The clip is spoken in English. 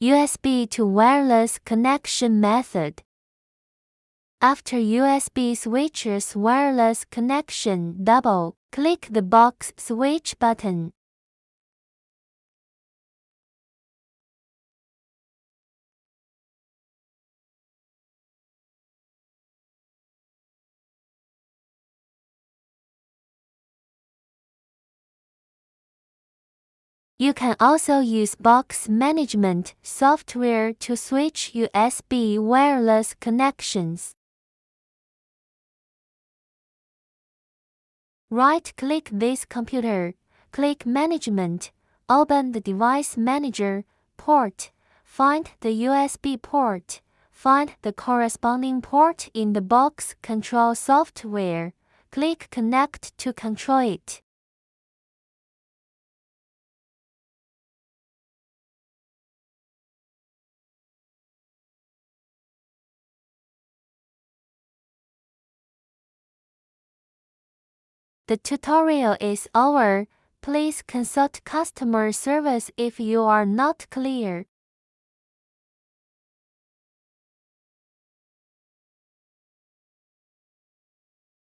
USB to wireless connection method. After USB switcher's wireless connection, double-click the box switch button. You can also use box management software to switch USB wireless connections. Right-click this computer, click Management, open the Device Manager port, find the USB port, find the corresponding port in the box control software, click Connect to control it. The tutorial is over. Please consult customer service if you are not clear.